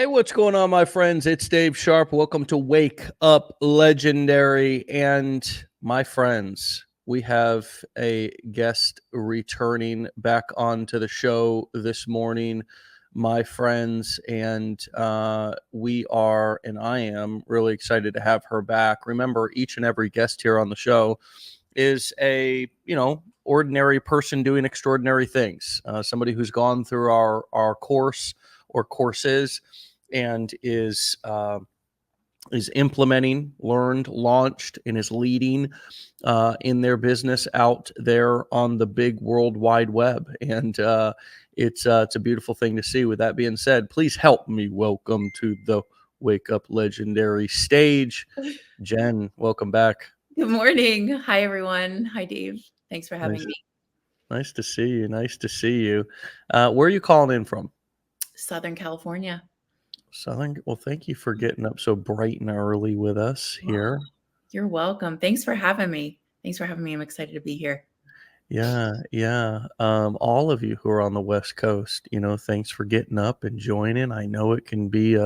Hey, what's going on, my friends? It's Dave Sharpe. Welcome to Wake Up Legendary. And my friends, we have a guest returning back onto the show this morning, my friends. And I am really excited to have her back. Remember, each and every guest here on the show is a, ordinary person doing extraordinary things. Somebody who's gone through our course or courses and is implementing, learned, launched, and is leading in their business out there on the big world wide web. And it's a beautiful thing to see. With that being said, please help me welcome to the Wake Up Legendary stage, Jen. Welcome back. Good morning. Hi, everyone. Hi, Dave. Thanks for having me. Nice to see you. Nice to see you. Where are you calling in from? Southern California. Southern. Well, thank you for getting up so bright and early with us here. You're welcome. Thanks for having me. I'm excited to be here. Yeah. All of you who are on the West Coast, thanks for getting up and joining. I know it can be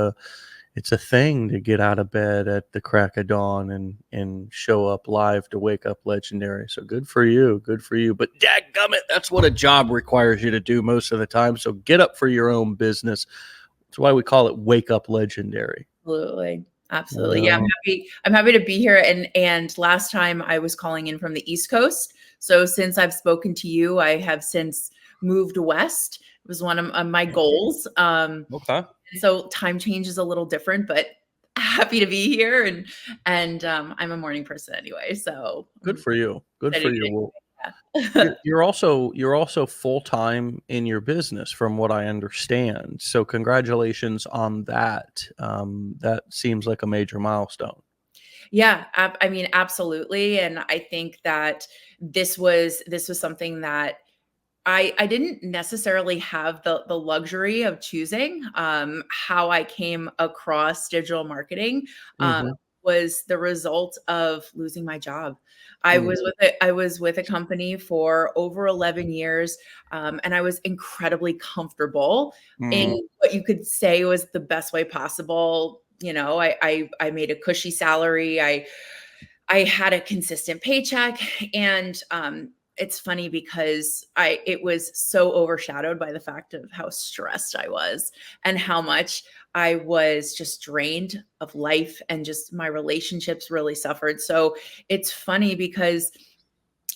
it's a thing to get out of bed at the crack of dawn and show up live to Wake Up Legendary. So good for you. Good for you. But dadgummit, that's what a job requires you to do most of the time. So get up for your own business. That's why we call it Wake Up Legendary. Absolutely. Yeah, I'm happy to be here. And last time I was calling in from the East Coast. So since I've spoken to you, I have since moved west. It was one of my goals. Okay. So time change is a little different, but happy to be here. And I'm a morning person anyway. So good for you. Good for you. Yeah. You're also full-time in your business, from what I understand. So congratulations on that. That seems like a major milestone. Yeah, I mean, absolutely. And I think that this was something that I didn't necessarily have the luxury of choosing. How I came across digital marketing was the result of losing my job. I was with a company for over 11 years, and I was incredibly comfortable in what you could say was the best way possible. I made a cushy salary. I had a consistent paycheck, and it's funny because it was so overshadowed by the fact of how stressed I was and how much I was just drained of life, and just my relationships really suffered. So it's funny because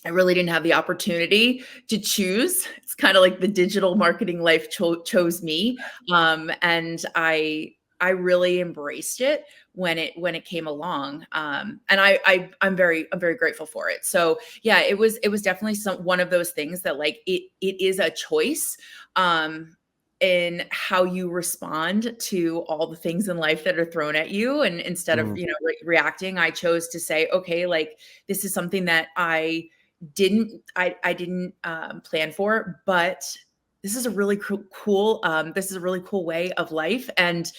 I really didn't have the opportunity to choose. It's kind of like the digital marketing life chose me. And I really embraced it when it came along. And I'm very grateful for it. So yeah, it was definitely one of those things that, like, it is a choice in how you respond to all the things in life that are thrown at you. And instead of, reacting, I chose to say, okay, like, this is something that I didn't plan for, but this is a really cool way of life. And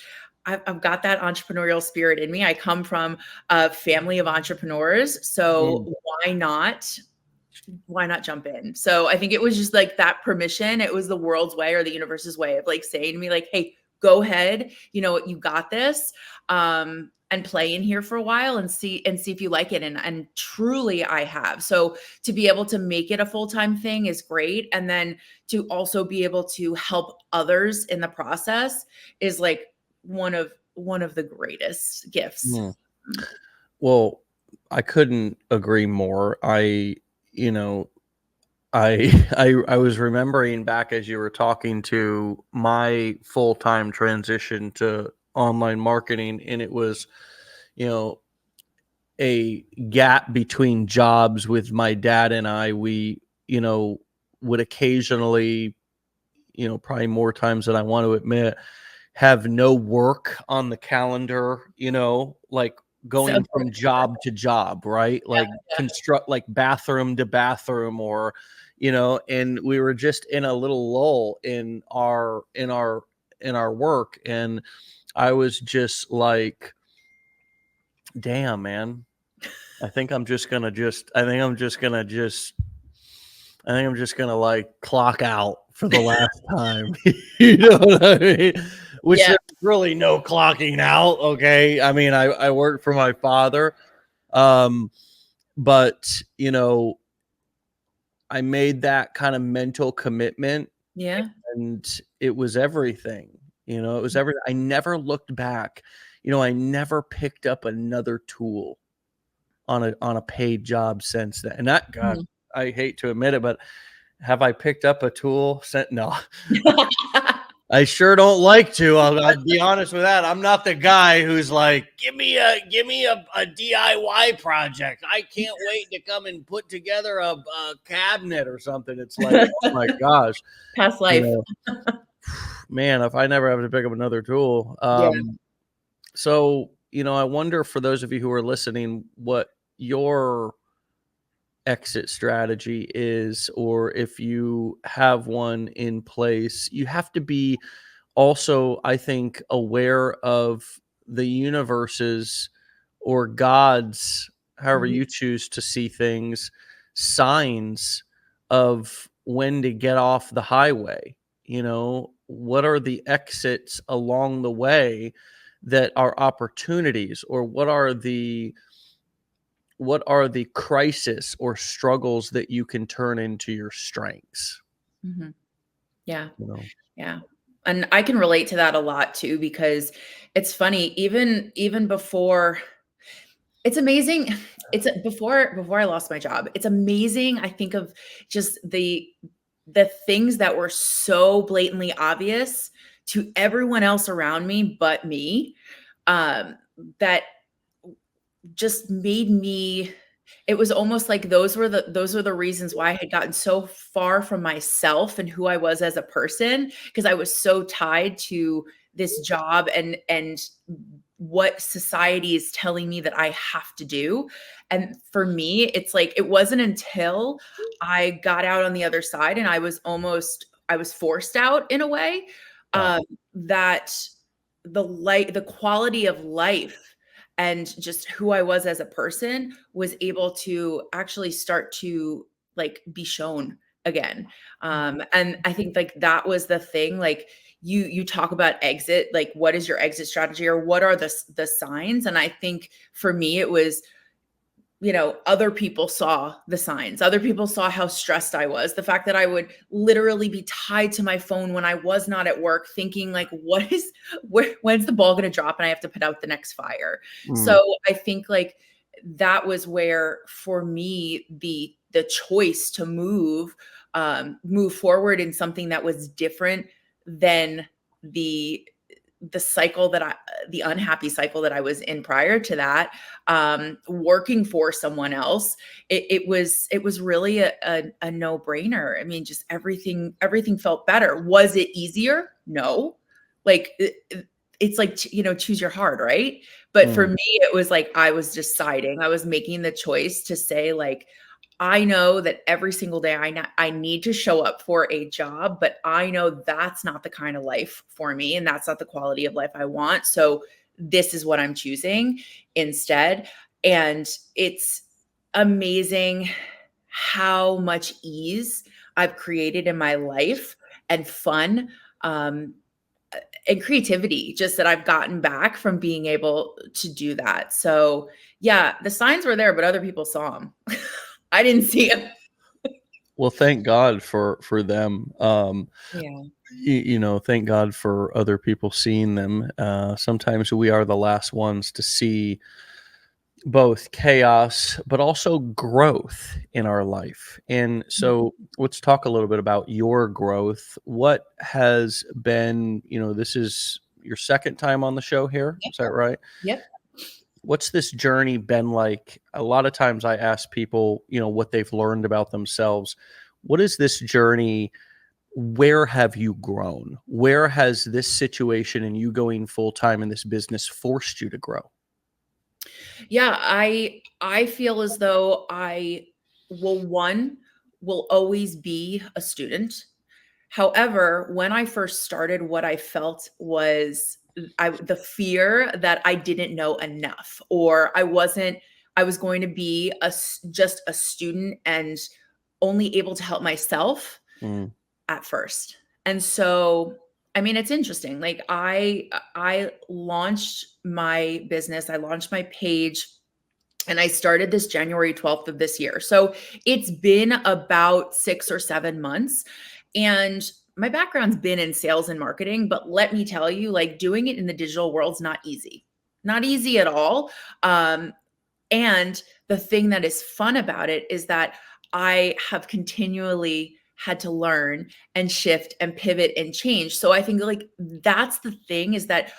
I've got that entrepreneurial spirit in me. I come from a family of entrepreneurs. So why not jump in? So I think it was just like that permission. It was the world's way, or the universe's way, of like saying to me, like, hey, go ahead. You know what? You got this. And play in here for a while and see if you like it. And truly I have. So to be able to make it a full-time thing is great. And then to also be able to help others in the process is like one of the greatest gifts. Well, I couldn't agree more. I was remembering back as you were talking to my full-time transition to online marketing, and it was, a gap between jobs with my dad and I. We, would occasionally, probably more times than I want to admit, have no work on the calendar, like going from job to job, right? Like construct, like bathroom to bathroom, or, and we were just in a little lull in our work. And I was just like, damn, man, I think I'm just gonna like clock out for the last time. You know what I mean? Which Yeah. there's really no clocking out. Okay. I mean, I worked for my father. Um, but you know, I made that kind of mental commitment Yeah. and it was everything. You know, it was everything. I never looked back. You know, I never picked up another tool on a paid job since then. And that, God, Mhm. I hate to admit it, but have I picked up a tool since? No, I sure don't like to. I'll be honest with that. I'm not the guy who's like, give me a DIY project. I can't wait to come and put together a cabinet or something. It's like, oh my gosh, Past you life. know, man, if I never have to pick up another tool. Yeah. So, you know, I wonder for those of you who are listening, what your exit strategy is, or if you have one in place. You have to be also, I think, aware of the universe's or God's, however Mhm. you choose to see things, signs of when to get off the highway. You know, what are the exits along the way that are opportunities, or what are the crisis or struggles that you can turn into your strengths, Mhm. Yeah. you know? Yeah. And I can relate to that a lot too, because it's funny, even before it's amazing. Before I lost my job, it's amazing. I think of just the things that were so blatantly obvious to everyone else around me but me, um, that just made me it was almost like those were the reasons why I had gotten so far from myself and who I was as a person, because I was so tied to this job and what society is telling me that I have to do. And for me, it's like it wasn't until I got out on the other side and I was forced out in a way, Yeah. that the quality of life and just who I was as a person was able to actually start to like be shown again. And I think like that was the thing. Like you talk about exit, like what is your exit strategy or what are the signs? And I think for me it was, other people saw the signs. Other people saw how stressed I was. The fact that I would literally be tied to my phone when I was not at work, thinking like, when's the ball going to drop and I have to put out the next fire. Mm. So I think like that was where for me, the choice to move forward in something that was different than the the cycle that I the unhappy cycle that I was in prior to that, working for someone else, it was really a no-brainer. I mean, just everything felt better. Was it easier? No. Like it's like choose your heart, right? But for Mm. me, it was like I was deciding, I was making the choice to say like, I know that every single day I need to show up for a job, but I know that's not the kind of life for me and that's not the quality of life I want. So this is what I'm choosing instead. And it's amazing how much ease I've created in my life and fun, um, and creativity just that I've gotten back from being able to do that. So yeah, the signs were there, but other people saw them. I didn't see them. Well, thank God for them. Yeah. Thank God for other people seeing them. Sometimes we are the last ones to see both chaos but also growth in our life. And so let's talk a little bit about your growth. What has been, this is your second time on the show here. Yep. Is that right? Yep. What's this journey been like? A lot of times I ask people, what they've learned about themselves. What is this journey? Where have you grown? Where has this situation and you going full time in this business forced you to grow? Yeah, I feel as though I will always be a student. However, when I first started, what I felt was the fear that I didn't know enough, or I was going to be just a student and only able to help myself Mm. at first. And so, I mean, it's interesting. Like I launched my business, I launched my page, and I started this January 12th of this year. So it's been about 6 or 7 months. And my background's been in sales and marketing, but let me tell you, like doing it in the digital world's not easy. Not easy at all. And the thing that is fun about it is that I have continually had to learn and shift and pivot and change. So I think like that's the thing is that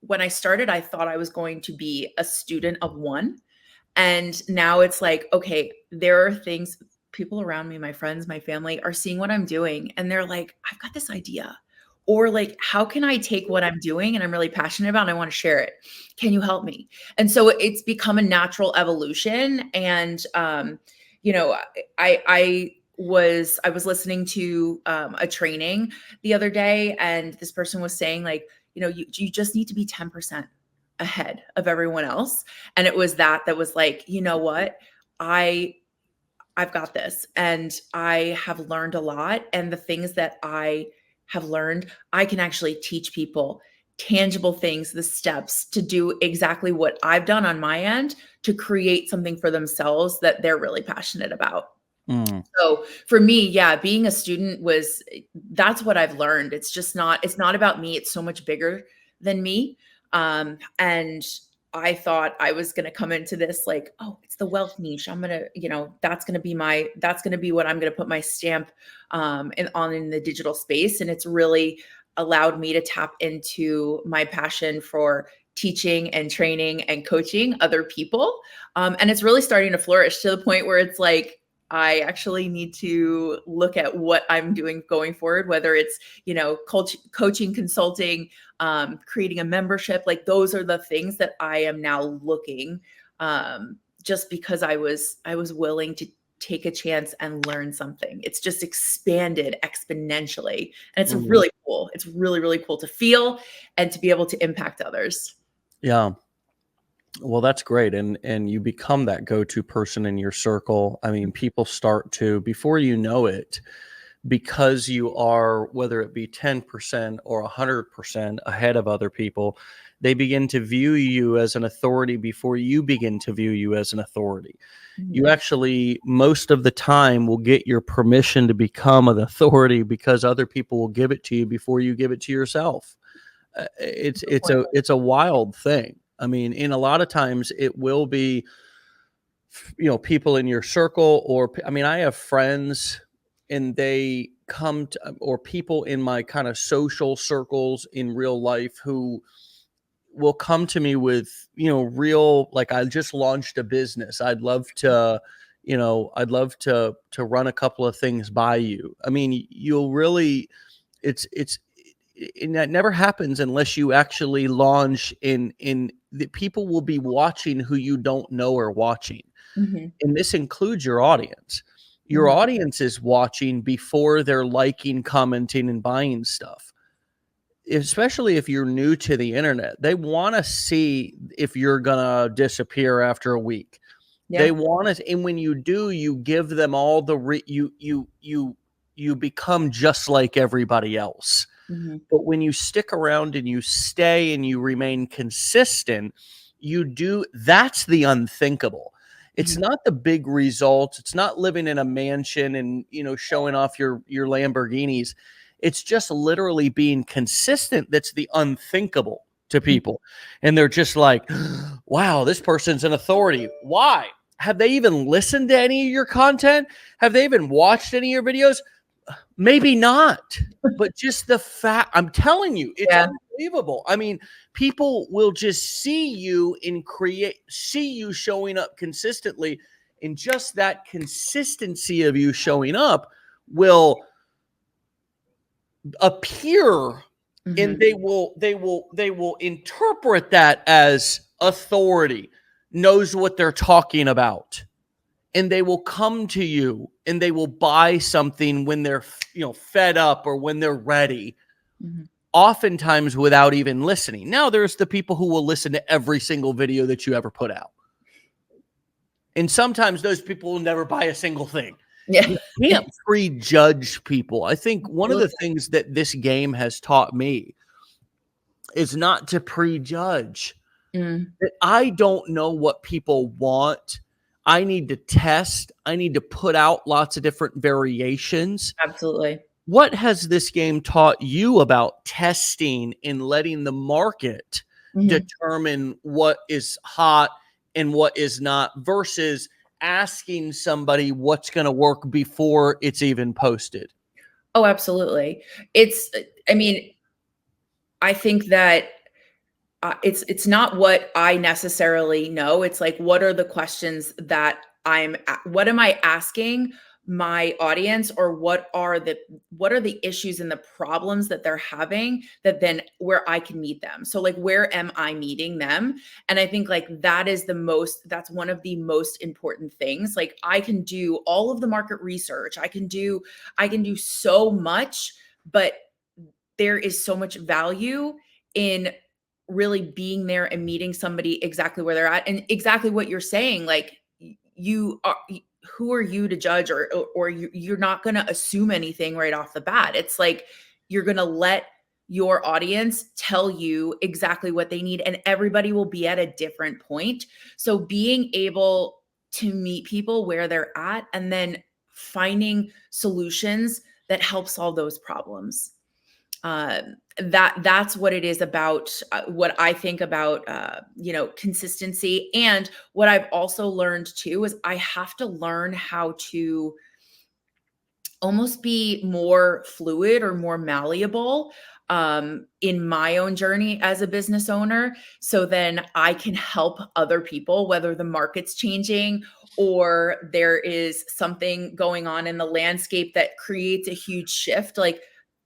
when I started, I thought I was going to be a student of one. And now it's like, okay, there are things people around me, my friends, my family are seeing what I'm doing. And they're like, I've got this idea. Or like, how can I take what I'm doing and I'm really passionate about and I want to share it? Can you help me? And so it's become a natural evolution. And you know, I was listening to a training the other day, and this person was saying like, you know, you just need to be 10% ahead of everyone else. And it was that was like, you know what, I've got this, and I have learned a lot, and the things that I have learned, I can actually teach people tangible things, the steps to do exactly what I've done on my end to create something for themselves that they're really passionate about. Mm. So for me, yeah, being a student that's what I've learned. It's not about me. It's so much bigger than me. And I thought I was going to come into this like, oh, it's the wealth niche. I'm going to, you know, that's going to be what I'm going to put my stamp in the digital space. And it's really allowed me to tap into my passion for teaching and training and coaching other people. And it's really starting to flourish to the point where it's like, I actually need to look at what I'm doing going forward, whether it's, you know, coaching, consulting, creating a membership. Like those are the things that I am now looking, just because I was willing to take a chance and learn something. It's just expanded exponentially. And it's really cool. It's really, really cool to feel and to be able to impact others. Yeah. Well, that's great. And you become that go-to person in your circle. I mean, people start to, before you know it, because you are, whether it be 10% or 100% ahead of other people, they begin to view you as an authority before you begin to view you as an authority. You actually, most of the time, will get your permission to become an authority because other people will give it to you before you give it to yourself. It's a wild thing. I mean, in a lot of times it will be, you know, people in your circle, or, I mean, I have friends and they come to, or people in my kind of social circles in real life who will come to me with, you know, real, like, I just launched a business. I'd love to, you know, to run a couple of things by you. I mean, you'll really, it's, and that never happens unless you actually launch in the people will be watching who you don't know are watching. Mm-hmm. And this includes your audience. Your audience is watching before they're liking, commenting, and buying stuff. Especially if you're new to the internet, they want to see if you're gonna disappear after a week. Yeah. They want to, and when you do, you give them all the you become just like everybody else. Mm-hmm. But when you stick around and you stay and you remain consistent, that's the unthinkable. It's not the big results. It's not living in a mansion and, you know, showing off your Lamborghinis. It's just literally being consistent. That's the unthinkable to people. And they're just like, wow, this person's an authority. Why? Have they even listened to any of your content? Have they even watched any of your videos? Maybe not, but just the fact, I'm telling you, it's unbelievable. I mean, people will just see you see you showing up consistently, and just that consistency of you showing up will appear, and they will interpret that as authority, knows what they're talking about. And they will come to you and they will buy something when they're, you know, fed up or when they're ready, oftentimes without even listening. Now, there's the people who will listen to every single video that you ever put out. And sometimes those people will never buy a single thing. Yeah. You can't prejudge people. I think one of the Absolutely. things that this game has taught me is not to prejudge. Mm, That I don't know what people want. I need to test. I need to put out lots of different variations. absolutely. What has this game taught you about testing and letting the market Mhm. determine what is hot and what is not versus asking somebody what's going to work before it's even posted? Oh, absolutely. It's I mean, I think that it's not what I necessarily know. It's like, what are the questions that what am I asking my audience, or what are the issues and the problems that they're having that then where I can meet them. So like, where am I meeting them? And I think like that's one of the most important things. Like I can do all of the market research. I can do so much, but there is so much value in really being there and meeting somebody exactly where they're at and exactly what you're saying. Like you are, who are you to judge, or you're not going to assume anything right off the bat. It's like you're going to let your audience tell you exactly what they need, and everybody will be at a different point. So being able to meet people where they're at and then finding solutions that help solve those problems, that's what it is about. What I think about consistency, and what I've also learned too is I have to learn how to almost be more fluid or more malleable in my own journey as a business owner, so then I can help other people, whether the market's changing or there is something going on in the landscape that creates a huge shift. Like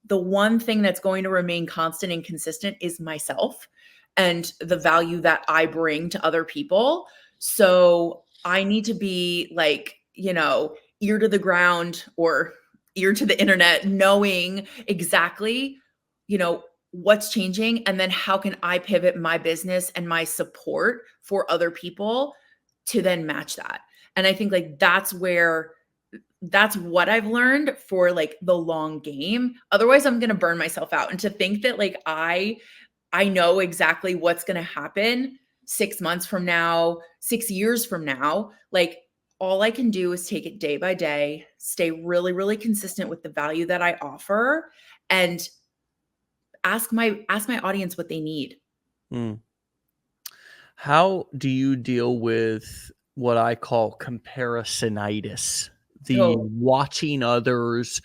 the one thing that's going to remain constant and consistent is myself and the value that I bring to other people. So I need to be like, ear to the ground or ear to the internet, knowing exactly, what's changing, and then how can I pivot my business and my support for other people to then match that. And I think like that's what I've learned for like the long game. Otherwise, I'm going to burn myself out. And to think that like I know exactly what's going to happen 6 months from now, 6 years from now, like all I can do is take it day by day, stay really really consistent with the value that I offer, and ask my audience what they need. Hmm. How do you deal with what I call comparisonitis? The Oh, watching others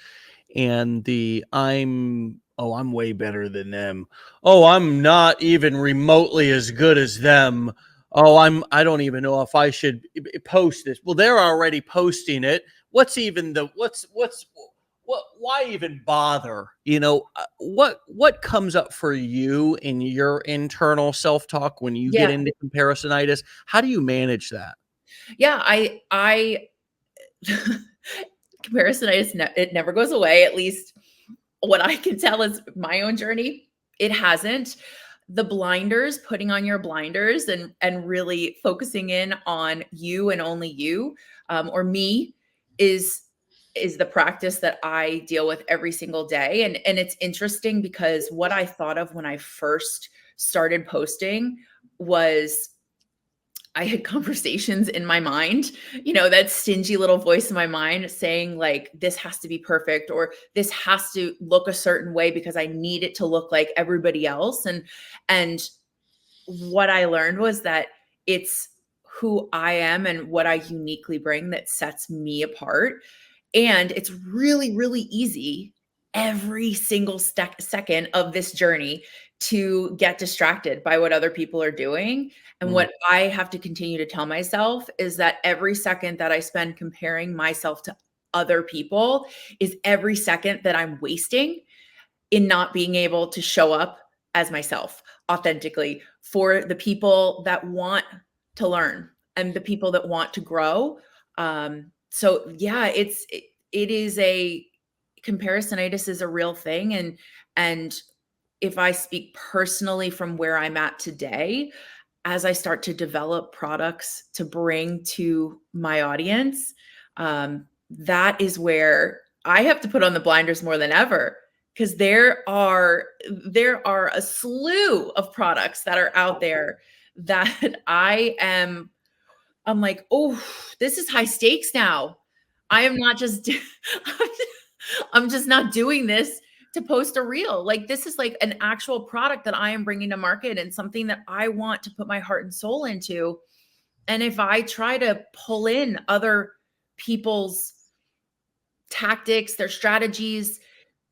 and I'm way better than them. Oh, I'm not even remotely as good as them. Oh, I don't even know if I should post this. Well, they're already posting it. What's even the what why even bother? What comes up for you in your internal self-talk when you get yeah. into comparisonitis? How do you manage that? Yeah, I comparisonitis, it never goes away, at least what I can tell is my own journey. It hasn't. The blinders, putting on your blinders and really focusing in on you and only you, or me, is the practice that I deal with every single day. And it's interesting because what I thought of when I first started posting was I had conversations in my mind, that stingy little voice in my mind saying, like, this has to be perfect, or this has to look a certain way because I need it to look like everybody else. And what I learned was that it's who I am and what I uniquely bring that sets me apart. And it's really, really easy every single second of this journey to get distracted by what other people are doing. And Mm, what I have to continue to tell myself is that every second that I spend comparing myself to other people is every second that I'm wasting in not being able to show up as myself authentically for the people that want to learn and the people that want to grow. So yeah, it is a comparisonitis is a real thing. And if I speak personally from where I'm at today, as I start to develop products to bring to my audience, that is where I have to put on the blinders more than ever, because there are a slew of products that are out there that I'm like, oh, this is high stakes now. I am not just I'm just not doing this to post a reel. Like, this is like an actual product that I am bringing to market and something that I want to put my heart and soul into. And if I try to pull in other people's tactics, their strategies,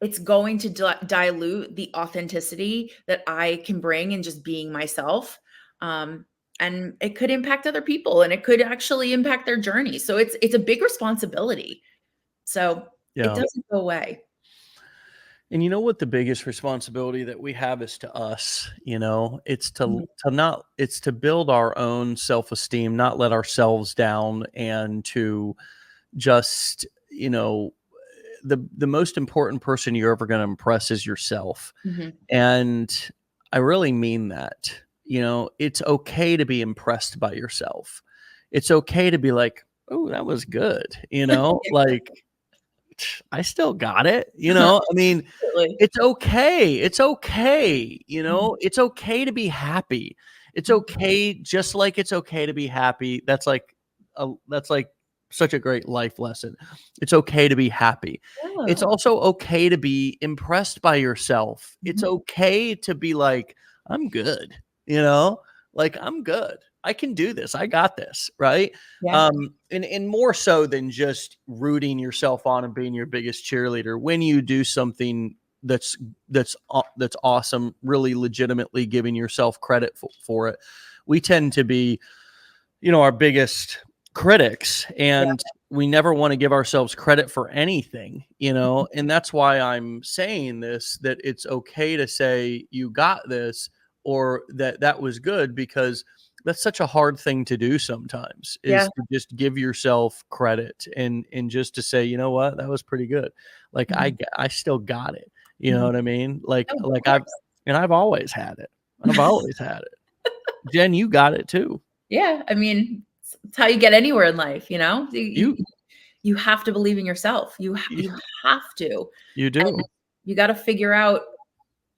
it's going to dilute the authenticity that I can bring in just being myself. Um, and it could impact other people, and it could actually impact their journey. So it's a big responsibility. So it Yeah. doesn't go away. And you know what the biggest responsibility that we have is to us, it's Mhm. it's to build our own self-esteem, not let ourselves down, and to just, the most important person you're ever going to impress is yourself. Mhm. And I really mean that. It's okay to be impressed by yourself. It's okay to be like, "Oh, that was good." Like, I still got it. I mean, Absolutely. it's okay. It's okay. Mhm. It's okay to be happy. It's Mhm. okay, just like it's okay to be happy. That's like such a great life lesson. It's okay to be happy. It's Yeah. also okay to be impressed by yourself. It's Mhm. okay to be like, I'm good, you know? Like, I'm good. I can do this. I got this, right? Yeah. And more so than just rooting yourself on and being your biggest cheerleader. When you do something that's awesome, really legitimately giving yourself credit for it, we tend to be, our biggest critics, Yeah. and we never want to give ourselves credit for anything, and that's why I'm saying this, that it's okay to say you got this, or that was good, because that's such a hard thing to do sometimes, Yeah. is to just give yourself credit, and just to say, you know what, that was pretty good. Like, Mhm. I still got it. You know Mhm. what I mean? Like Oh, of like course. I've always had it. I've always had it. Jen, you got it too. Yeah, I mean, it's how you get anywhere in life, you know? You You have to believe in yourself. You have to. You And do. you gotta figure out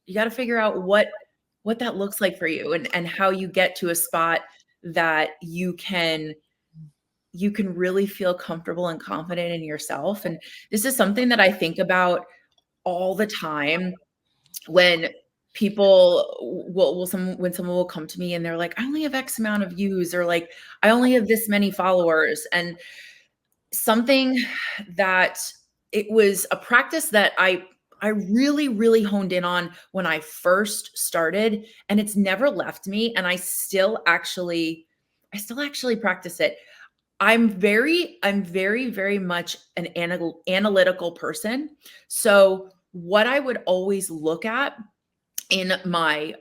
what that looks like for you, and how you get to a spot that you can really feel comfortable and confident in yourself. And this is something that I think about all the time when when someone will come to me and they're like, I only have X amount of views, or like, I only have this many followers. And something that it was a practice that I really, really honed in on when I first started, and it's never left me. And I still actually practice it. I'm very, very much an analytical person. So what I would always look at in my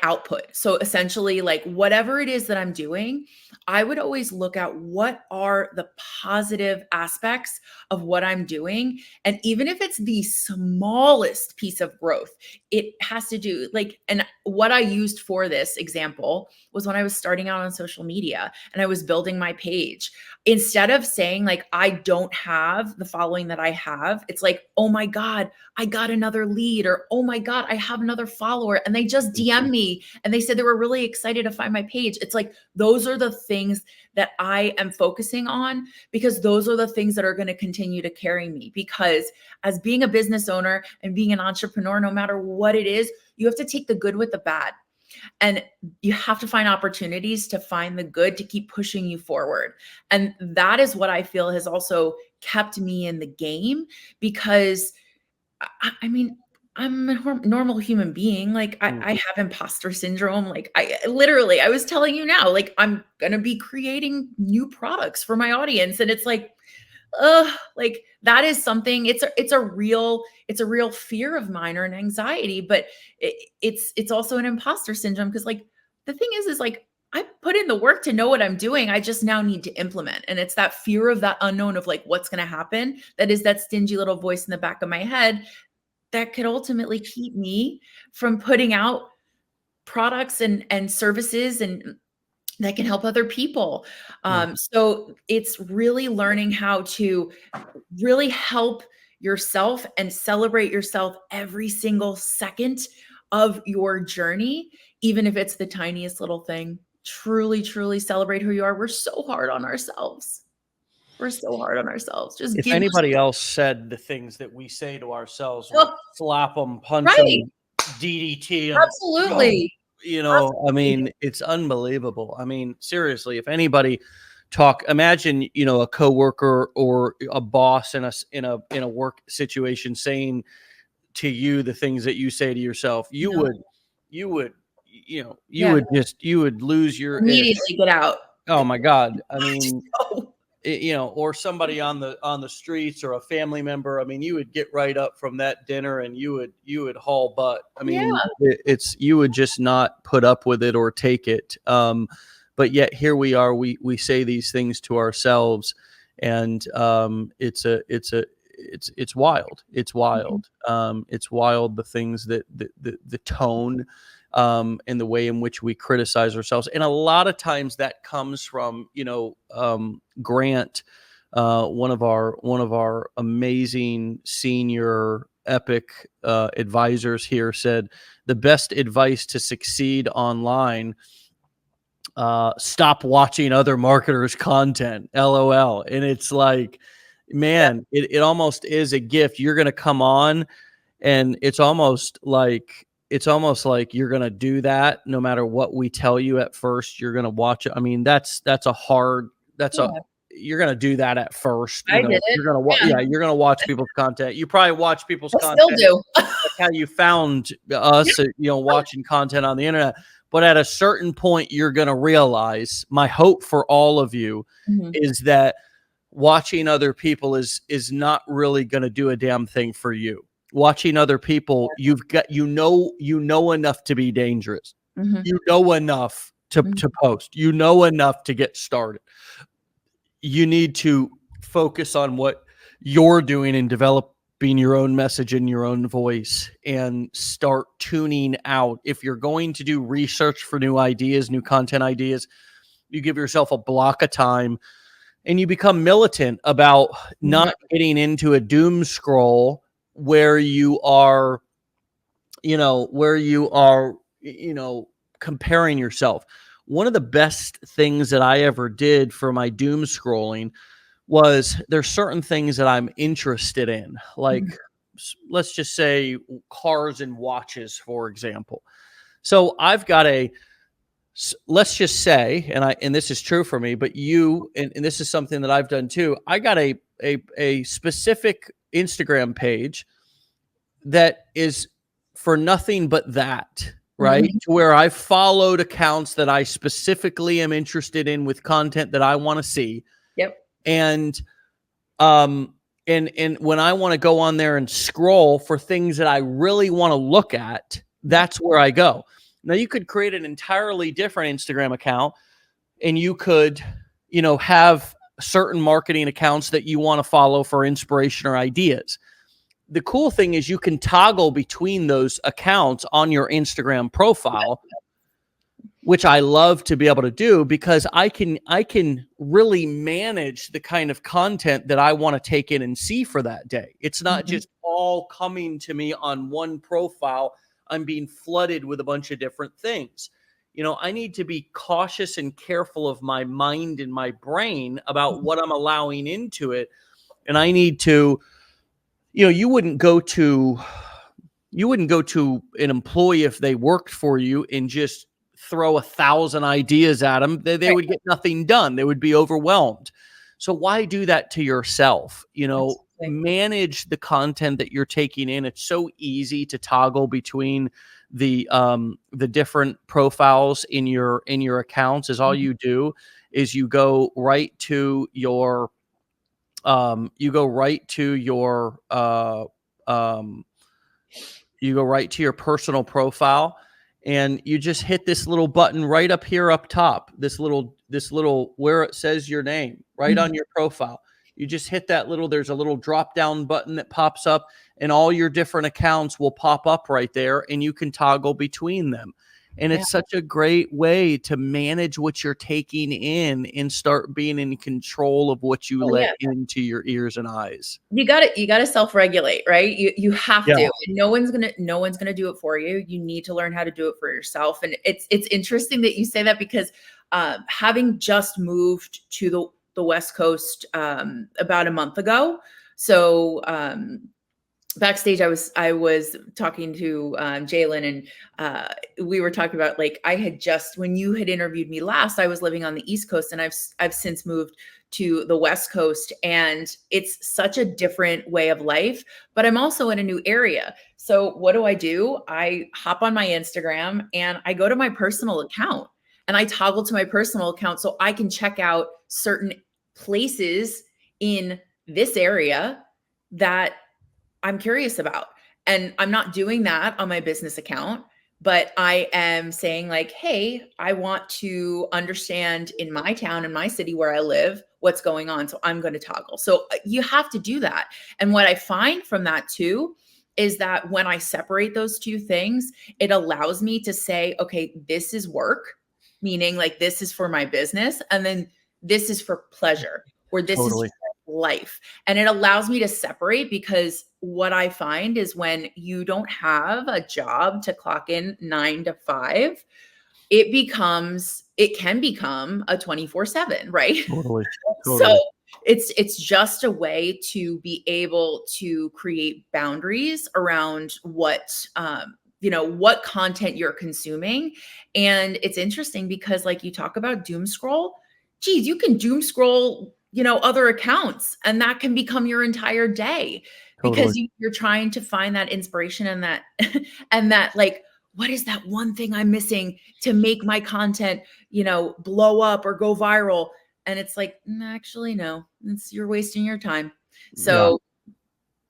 output, so essentially, like, whatever it is that I'm doing, I would always look at what are the positive aspects of what I'm doing. And even if it's the smallest piece of growth, it has to do, like, and what I used for this example was when I was starting out on social media and I was building my page. Instead of saying, like, I don't have the following that I have, it's like, oh my God, I got another lead, or oh my God, I have another follower. And they just DM me and they said they were really excited to find my page. It's like, those are the things that I am focusing on, because those are the things that are going to continue to carry me. Because as being a business owner and being an entrepreneur, no matter what it is, you have to take the good with the bad. And you have to find opportunities to find the good to keep pushing you forward. And that is what I feel has also kept me in the game, because I mean, I'm a normal human being. Like, I Mhm. have imposter syndrome. Like, I was telling you now, like, I'm going to be creating new products for my audience. And it's like, like, that is something, it's a real fear of mine, or an anxiety. But it's also an imposter syndrome, because, like, the thing is like, I put in the work to know what I'm doing. I just now need to implement. And it's that fear of that unknown of, like, what's going to happen. That is that stingy little voice in the back of my head that could ultimately keep me from putting out products and services, and that can help other people. Yeah. So it's really learning how to really help yourself and celebrate yourself every single second of your journey, even if it's the tiniest little thing. Truly, truly celebrate who you are. We're so hard on ourselves. We're so hard on ourselves. Just If give anybody yourself. else said the things that we say to ourselves, we'd Oh, slap them, punch right. them, DDT them. Absolutely. I Absolutely. mean, it's unbelievable. I mean, seriously, if anybody imagine, a coworker or a boss in a work situation saying to you the things that you say to yourself, No. you would, Yeah. you would lose your it. Immediately get out. Oh my God. I Just mean, go. or somebody on the streets or a family member. I mean, you would get right up from that dinner and you would haul butt. I Yeah. mean, you would just not put up with it or take it. But yet here we are. We say these things to ourselves, and it's wild. It's Mhm. wild. It's wild, the things that the tone, and the way in which we criticize ourselves. And a lot of times that comes from, Grant, one of our amazing senior epic advisors here, said the best advice to succeed online: stop watching other marketers' content. LOL. And it's like, Yeah. man, it almost is a gift. You're going to come on, and it's almost like you're going to do that no matter what we tell you at first. You're going to watch it. I mean, that's a hard that's a Yeah. you're going to do that at first. I did it. You're going to Yeah. yeah, you're going to watch people's content. You probably watch people's I still content. do. That's how you found us, watching content on the internet. But at a certain point, you're going to realize, my hope for all of you Mhm. is that watching other people is not really going to do a damn thing for you. Watching other people, you know enough to be dangerous. Mhm. You know enough to Mhm. post. You know enough to get started. You need to focus on what you're doing and developing your own message in your own voice, and start tuning out. If you're going to do research for new ideas, new content ideas, you give yourself a block of time, and you become militant about Mhm. not getting into a doom scroll where you are, comparing yourself. One of the best things that I ever did for my doom scrolling was, there's certain things that I'm interested in, like, Mhm. let's just say cars and watches, for example. So I've got let's just say, and this is true for me, but and this is something that I've done too. I got a specific Instagram page that is for nothing but that, right? Mhm. To where I followed accounts that I specifically am interested in, with content that I want to see. Yep. And um and when I want to go on there and scroll for things that I really want to look at, Yep. that's where I go. Now you could create an entirely different Instagram account, and you could, have certain marketing accounts that you want to follow for inspiration or ideas. The cool thing is you can toggle between those accounts on your Instagram profile, which I love to be able to do, because I can really manage the kind of content that I want to take in and see for that day. It's not Mhm. just all coming to me on one profile. I'm being flooded with a bunch of different things. I need to be cautious and careful of my mind and my brain about what I'm allowing into it. And I need to, you wouldn't go to an employee if they worked for you and just throw 1,000 ideas at them. They Right. would get nothing done. They would be overwhelmed. So why do that to yourself? Absolutely. Manage the content that you're taking in. It's so easy to toggle between the different profiles in your accounts. Is all Mhm. you do is you go right to your um you go right to your uh um you go right to your personal profile, and you just hit this little button right up here up top, this little where it says your name right Mhm. on your profile. You just hit that there's a little drop down button that pops up, and all your different accounts will pop up right there, and you can toggle between them. And Yeah. it's such a great way to manage what you're taking in and start being in control of what you Oh, let yeah. into your ears and eyes. You gotta self-regulate, right? You have Yeah, to. And no one's gonna do it for you. You need to learn how to do it for yourself. And it's interesting that you say that because having just moved to the West Coast about a month ago. So backstage I was talking to Jalen, and we were talking about, like, I had just, when you had interviewed me last, I was living on the East Coast, and I've since moved to the West Coast, and it's such a different way of life, but I'm also in a new area. So what do? I hop on my Instagram and I go to my personal account, and I toggle to my personal account so I can check out certain places in this area that I'm curious about. And I'm not doing that on my business account, but I am saying, like, hey, I want to understand in my town, in my city where I live, what's going on. So I'm going to toggle. So you have to do that. And what I find from that too is that when I separate those two things, it allows me to say, okay, this is work, meaning like this is for my business. And then this is for pleasure, or this is totally. life. And it allows me to separate, because what I find is when you don't have a job to clock in 9 to 5, it can become a 24/7, right? Totally. So Totally. it's just a way to be able to create boundaries around what content you're consuming. And it's interesting because, like, you talk about doom scroll. Geez, you can doom scroll, other accounts, and that can become your entire day, Totally. because you're trying to find that inspiration and that and that, like, what is that one thing I'm missing to make my content, blow up or go viral? And it's like, actually, no, you're wasting your time. Yeah. So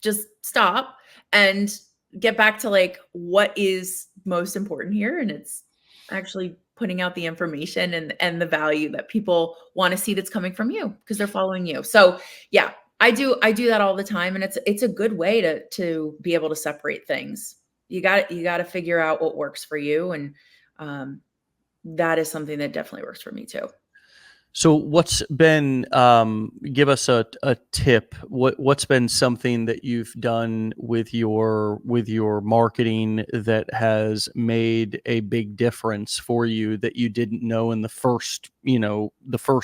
just stop and get back to, like, what is most important here. And it's actually putting out the information and the value that people want to see, that's coming from you because they're following you. So yeah, I do that all the time. And it's a good way to be able to separate things. You got to figure out what works for you. And um, that is something that definitely works for me too. So what's been give us a tip. What's been something that you've done with your marketing that has made a big difference for you that you didn't know in the first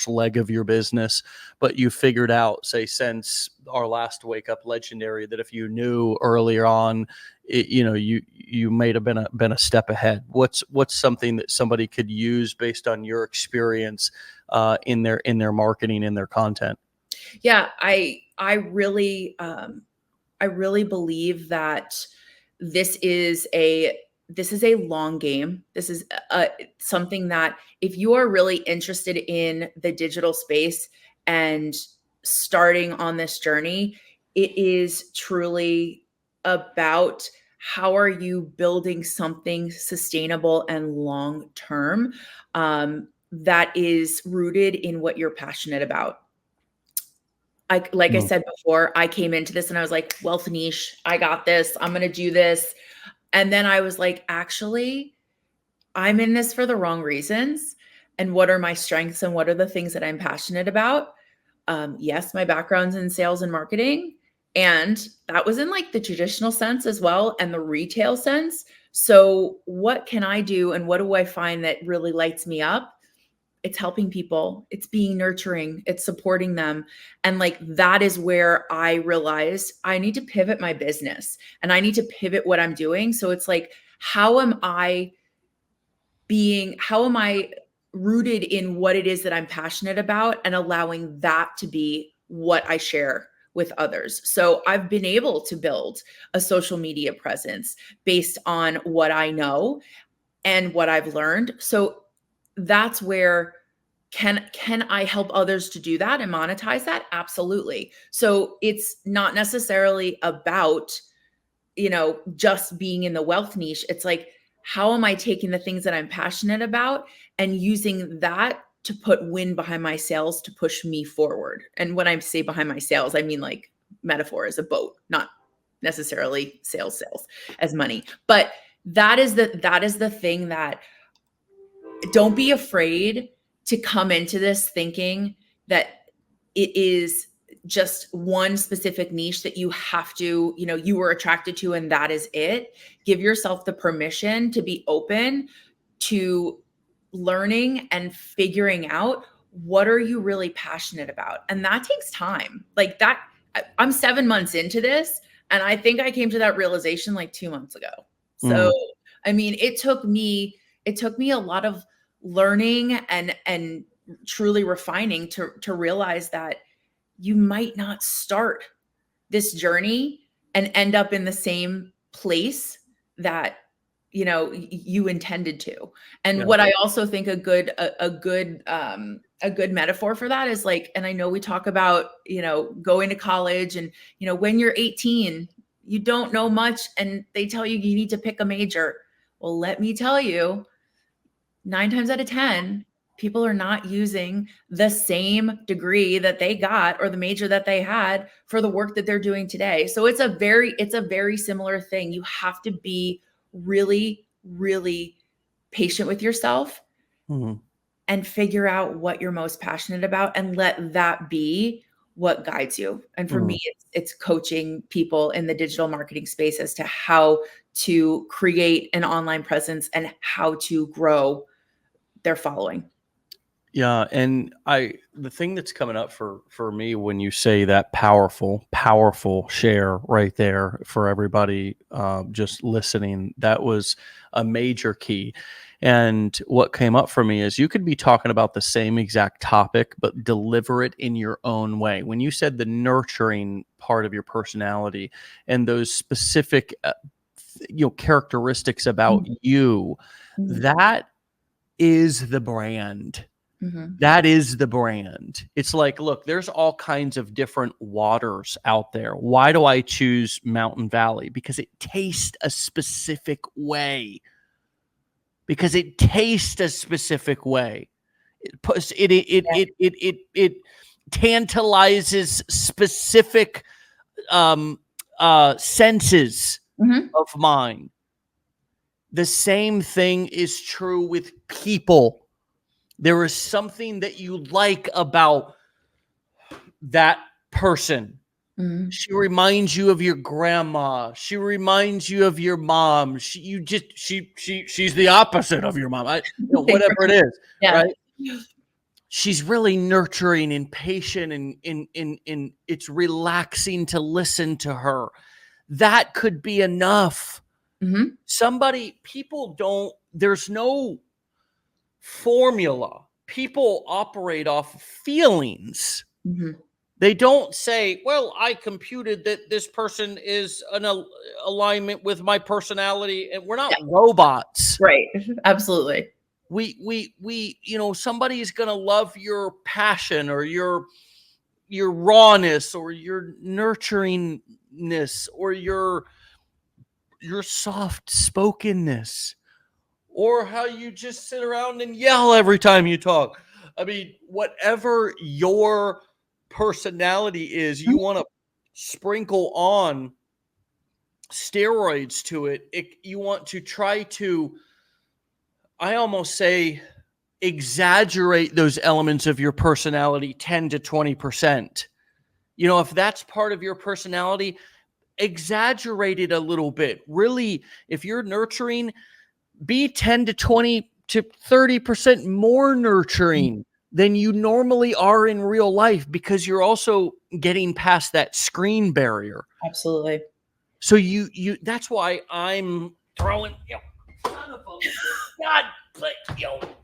leg of your business, but you figured out, say, since our last Wake Up Legendary, that if you knew earlier on, you might have been a step ahead. What's something that somebody could use based on your experience in their marketing, in their content? Yeah, I really believe that this is a this is a long game. This is something that, if you are really interested in the digital space and starting on this journey, it is truly about how are you building something sustainable and long term, that is rooted in what you're passionate about. Like I Mm, said before, I came into this and I was like, wealth niche, I got this. I'm going to do this. And then I was like, actually, I'm in this for the wrong reasons. And what are my strengths and what are the things that I'm passionate about? Yes, my background's in sales and marketing. And that was in, like, the traditional sense as well, and the retail sense. So what can I do? And what do I find that really lights me up? It's helping people, it's being nurturing, it's supporting them. And, like, that is where I realized I need to pivot my business and I need to pivot what I'm doing. So it's like, how am I rooted in what it is that I'm passionate about, and allowing that to be what I share with others. So I've been able to build a social media presence based on what I know and what I've learned. So that's where, can I help others to do that and monetize that? Absolutely. So it's not necessarily about, just being in the wealth niche. It's like, how am I taking the things that I'm passionate about and using that to put wind behind my sails to push me forward? And when I say behind my sails, I mean, like, metaphor as a boat, not necessarily sales as money. But that is the thing that don't be afraid to come into this thinking that it is just one specific niche that you have to, you were attracted to, and that is it. Give yourself the permission to be open to learning and figuring out what are you really passionate about. And that takes time. Like that, I'm 7 months into this, and I think I came to that realization like 2 months ago. So, I mean, it took me a lot of learning and truly refining to realize that you might not start this journey and end up in the same place that you intended to. And Yeah. what I also think a good metaphor for that is like, and I know we talk about going to college, and when you're 18 you don't know much and they tell you you need to pick a major. Well, let me tell you, 9 times out of 10, people are not using the same degree that they got or the major that they had for the work that they're doing today. So it's a very similar thing. You have to be really, really patient with yourself and figure out what you're most passionate about and let that be what guides you. And for me, it's coaching people in the digital marketing space as to how to create an online presence and how to grow their following. Yeah, and the thing that's coming up for me when you say that powerful share right there for everybody just listening, that was a major key. And what came up for me is you could be talking about the same exact topic, but deliver it in your own way. When you said the nurturing part of your personality and those specific characteristics about you, that is the brand. That is the brand. It's like, look, there's all kinds of different waters out there. Why do I choose Mountain Valley? Because it tastes a specific way. It tantalizes specific senses of mine. The same thing is true with people. There is something that you like about that person. She reminds you of your grandma. She reminds you of your mom. She's the opposite of your mom. Whatever it is, right? She's really nurturing and patient, and it's relaxing to listen to her. That could be enough. There's no formula. People operate off feelings. They don't say, well, I computed that this person is an alignment with my personality, and we're not robots. Right. Absolutely. We somebody is going to love your passion or your rawness or your nurturingness or your soft spokenness, or how you just sit around and yell every time you talk. I mean, whatever your personality is, you want to sprinkle on steroids to it. You want to try to, I almost say, exaggerate those elements of your personality 10 to 20%. If that's part of your personality, exaggerate it a little bit. Really, if you're nurturing, be 10 to 20 to 30% more nurturing than you normally are in real life, because you're also getting past that screen barrier. Absolutely. So that's why I'm throwing, son of a God,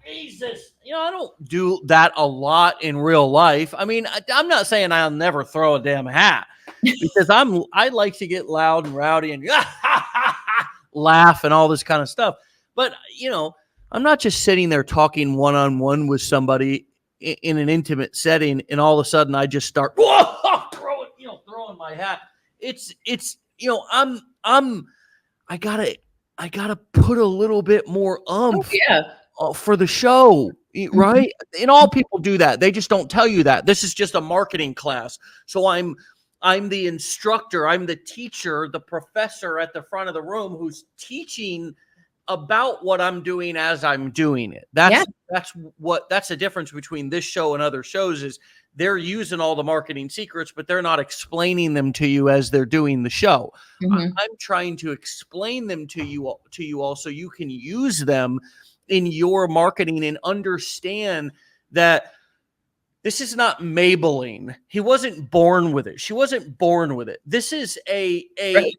Jesus. I don't do that a lot in real life. I mean, I'm not saying I'll never throw a damn hat, because I like to get loud and rowdy and laugh and all this kind of stuff. But, I'm not just sitting there talking one-on-one with somebody in an intimate setting, and all of a sudden I just start throwing my hat. It's I gotta put a little bit more oomph for the show, right? And all people do that. They just don't tell you that. This is just a marketing class. So I'm the instructor, I'm the teacher, the professor at the front of the room who's teaching about what I'm doing as I'm doing it. Yeah. That's the difference between this show and other shows is they're using all the marketing secrets, but they're not explaining them to you as they're doing the show. Mhm. I'm trying to explain them to you all so you can use them in your marketing and understand that this is not Maybelline. He wasn't born with it. She wasn't born with it. This is Right.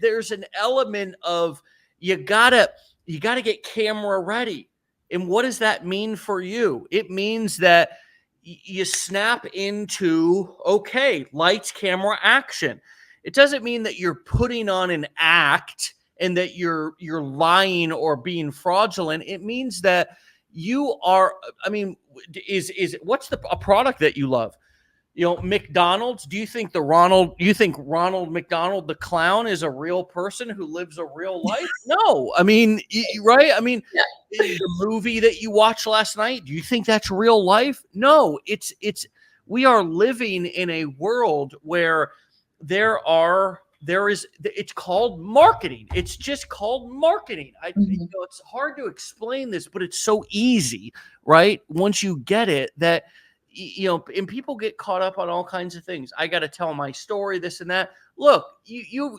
there's an element of you gotta get camera ready. And what does that mean for you? It means that you snap into, okay, lights, camera, action. It doesn't mean that you're putting on an act and that you're lying or being fraudulent. It means that you are, I mean, is what's a product that you love? McDonald's. Do you think Ronald McDonald, the clown, is a real person who lives a real life? No. I mean, right? I mean, Yeah. the movie that you watched last night, do you think that's real life? No. We are living in a world where it's called marketing. It's just called marketing. It's hard to explain this, but it's so easy, right? Once you get it, that and people get caught up on all kinds of things. I got to tell my story, this and that. Look, you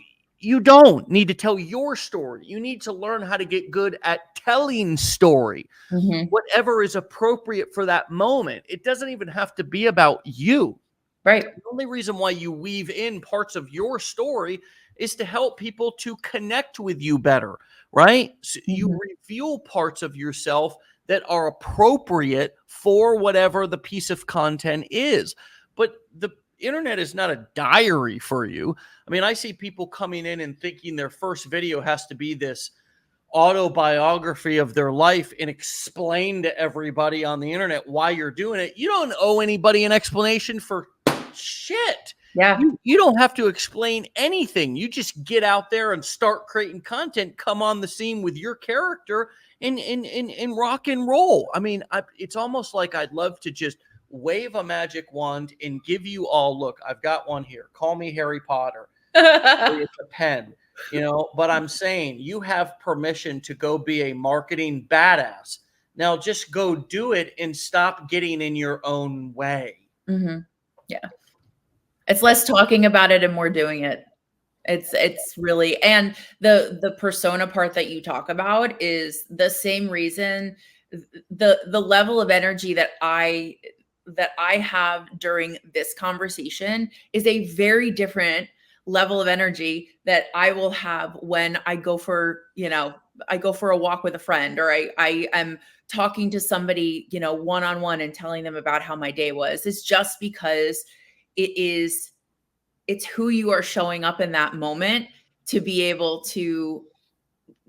don't need to tell your story. You need to learn how to get good at telling story, whatever is appropriate for that moment. It doesn't even have to be about you. Right. The only reason why you weave in parts of your story is to help people to connect with you better, right? So you reveal parts of yourself that are appropriate for whatever the piece of content is. But the internet is not a diary for you. I mean, I see people coming in and thinking their first video has to be this autobiography of their life and explain to everybody on the internet why you're doing it. You don't owe anybody an explanation for shit. Yeah. You don't have to explain anything. You just get out there and start creating content, come on the scene with your character and rock and roll. I mean, it's almost like I'd love to just wave a magic wand and give you all, look, I've got one here. Call me Harry Potter. It's a pen, but I'm saying you have permission to go be a marketing badass. Now just go do it and stop getting in your own way. Yeah. It's less talking about it and more doing it. It's really, and the persona part that you talk about is the same reason. The level of energy that I have during this conversation is a very different level of energy that I will have when I go for a walk with a friend, or I am talking to somebody, one-on-one and telling them about how my day was. It's just because it's who you are showing up in that moment to be able to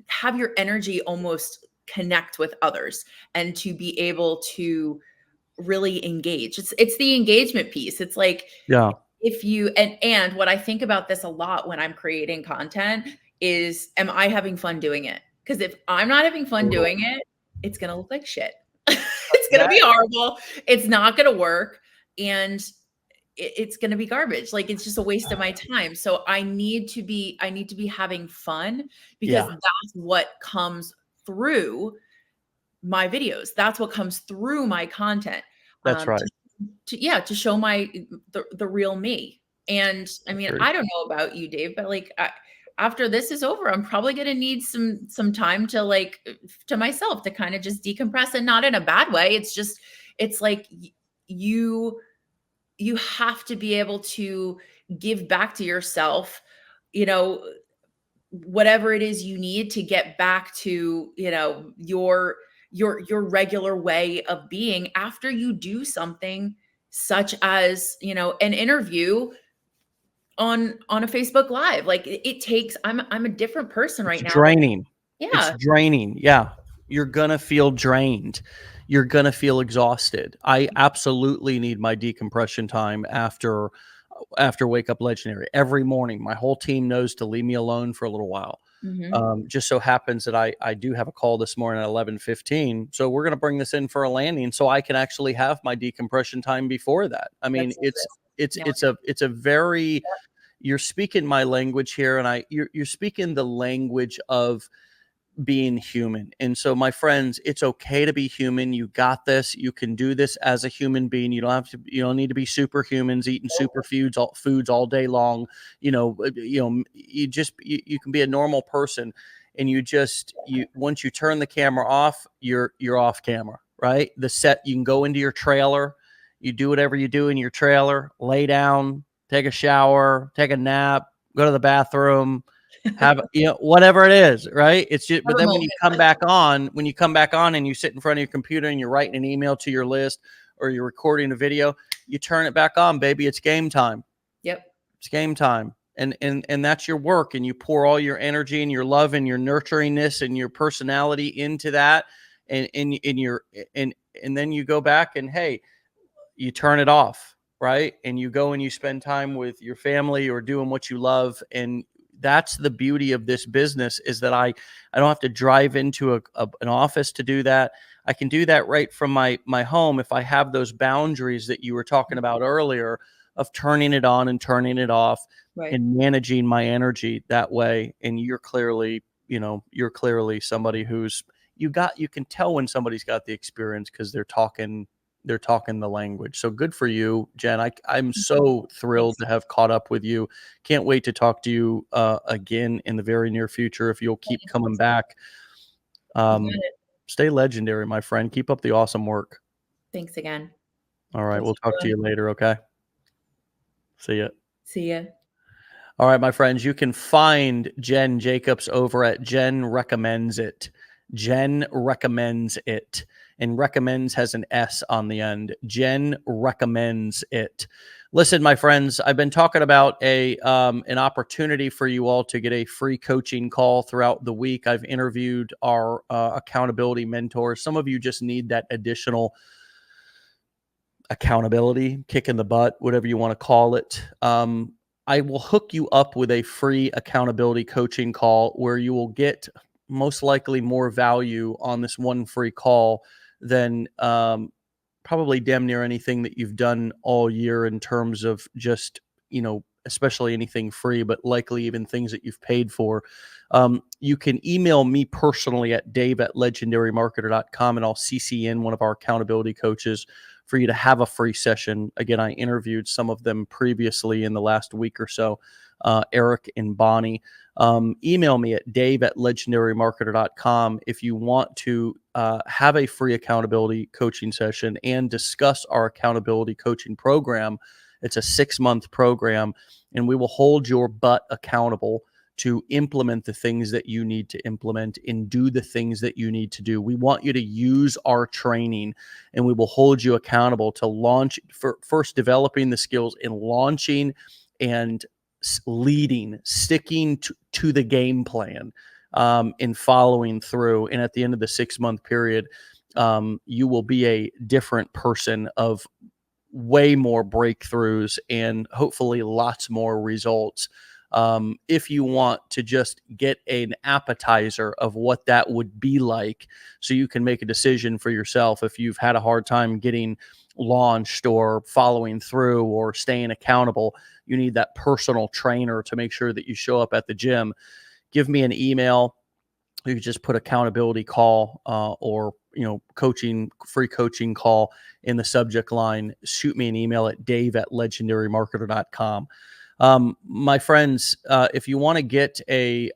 have your energy almost connect with others and to be able to really engage. It's the engagement piece. It's like, yeah, if you, and what I think about this a lot when I'm creating content is, am I having fun doing it? Because if I'm not having fun doing it, it's going to look like shit. It's going to be horrible. It's not going to work. And it's going to be garbage. Like, it's just a waste of my time. So I need to be having fun, because that's what comes through my videos. That's what comes through my content. That's right. To show the real me. And I mean, I don't know about you, Dave, but like, after this is over, I'm probably going to need some time to myself to kind of just decompress, and not in a bad way. It's like you have to be able to give back to yourself, whatever it is you need to get back to, your regular way of being after you do something such as, an interview on a Facebook Live. Like, it takes, I'm a different person right now. Draining. Yeah. It's draining. Yeah. You're going to feel drained. You're going to feel exhausted. I absolutely need my decompression time after Wake Up Legendary every morning. My whole team knows to leave me alone for a little while. Just so happens that I do have a call this morning at 11:15. So we're going to bring this in for a landing so I can actually have my decompression time before that. I mean, it's a very, you're speaking my language here, and you're speaking the language of being human. And so, my friends, it's okay to be human. You got this. You can do this as a human being. You don't need to be superhumans eating foods all day long. You can be a normal person, and once you turn the camera off, you're off camera, right? You can go into your trailer, you do whatever you do in your trailer, lay down, take a shower, take a nap, go to the bathroom, have whatever it is, right? It's just, Have but a then moment. when you come back on and you sit in front of your computer and you're writing an email to your list or you're recording a video, you turn it back on, baby. It's game time. Yep. It's game time. And that's your work, and you pour all your energy and your love and your nurturingness and your personality into that, and then you go back and, hey, you turn it off, right? And you go and you spend time with your family or doing what you love. And that's the beauty of this business, is that I don't have to drive into an office to do that. I can do that right from my home if I have those boundaries that you were talking about earlier, of turning it on and turning it off, Right. and managing my energy that way. And you're clearly somebody who's you can tell when somebody's got the experience, because they're talking the language. So good for you, Jen. I'm so thrilled Thanks. to have caught up with you. Can't wait to talk to you again in the very near future, if you'll keep coming back. Stay legendary, my friend. Keep up the awesome work. Thanks again. All right. Thanks, We'll talk to you everyone. later. Okay. See ya. See ya. All right, my friends, you can find Jen Jacobs over at Jen Recommends It. Jen Recommends It. And recommends has an S on the end. Jen Recommends It. Listen, my friends, I've been talking about an opportunity for you all to get a free coaching call throughout the week. I've interviewed our accountability mentors. Some of you just need that additional accountability, kick in the butt, whatever you want to call it. I will hook you up with a free accountability coaching call where you will get most likely more value on this one free call than probably damn near anything that you've done all year, in terms of just, especially anything free, but likely even things that you've paid for. You can email me personally at dave@legendarymarketer.com, and I'll CC in one of our accountability coaches for you to have a free session. Again, I interviewed some of them previously in the last week or so, Eric and Bonnie. Email me at dave@legendarymarketer.com if you want to have a free accountability coaching session and discuss our accountability coaching program. It's a 6-month program, and we will hold your butt accountable to implement the things that you need to implement and do the things that you need to do. We want you to use our training, and we will hold you accountable to first developing the skills in launching and leading, sticking to the game plan, and following through. And at the end of the 6-month period, you will be a different person, of way more breakthroughs and hopefully lots more results. If you want to just get an appetizer of what that would be like, so you can make a decision for yourself if you've had a hard time getting launched or following through or staying accountable, you need that personal trainer to make sure that you show up at the gym. Give me an email. You just put accountability call or free coaching call in the subject line. Shoot me an email at dave@legendarymarketer.com. My friends, if you want to get a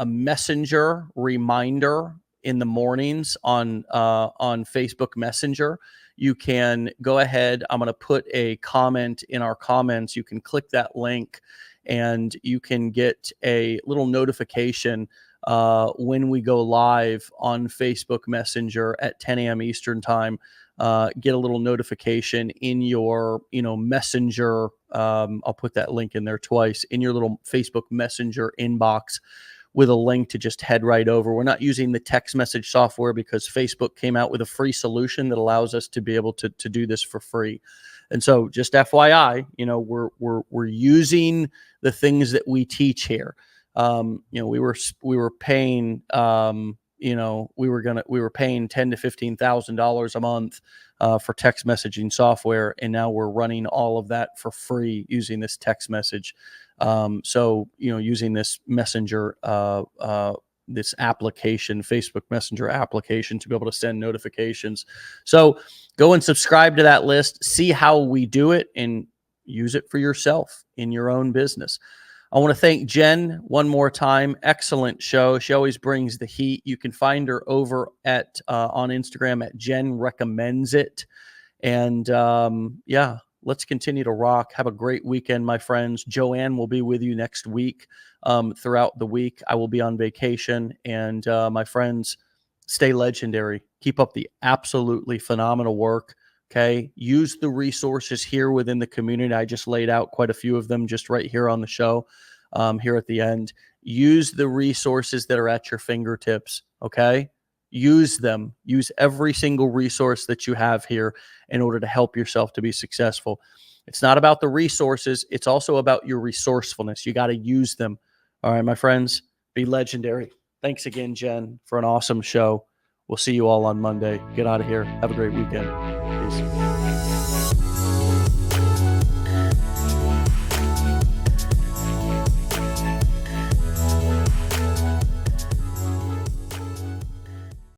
messenger reminder in the mornings on Facebook Messenger, you can go ahead. I'm going to put a comment in our comments. You can click that link, and you can get a little notification when we go live on Facebook Messenger at 10 a.m. Eastern time. Get a little notification in your, Messenger. I'll put that link in there twice, in your little Facebook Messenger inbox, with a link to just head right over. We're not using the text message software because Facebook came out with a free solution that allows us to be able to do this for free. And so, just FYI, we're using the things that we teach here. We were paying we were paying $10,000 to $15,000 a month for text messaging software, and now we're running all of that for free using this text message So, using this messenger, this application, Facebook Messenger application, to be able to send notifications. So go and subscribe to that list, see how we do it, and use it for yourself in your own business. I want to thank Jen one more time. Excellent show. She always brings the heat. You can find her over at on Instagram at Jen Recommends It. And yeah, let's continue to rock. Have a great weekend, my friends. Joanne will be with you next week. Throughout the week, I will be on vacation. And my friends, stay legendary. Keep up the absolutely phenomenal work. Okay. Use the resources here within the community. I just laid out quite a few of them just right here on the show, here at the end. Use the resources that are at your fingertips. Okay. Use them. Use every single resource that you have here in order to help yourself to be successful. It's not about the resources. It's also about your resourcefulness. You got to use them. All right, my friends, be legendary. Thanks again, Jen, for an awesome show. We'll see you all on Monday. Get out of here. Have a great weekend. Peace.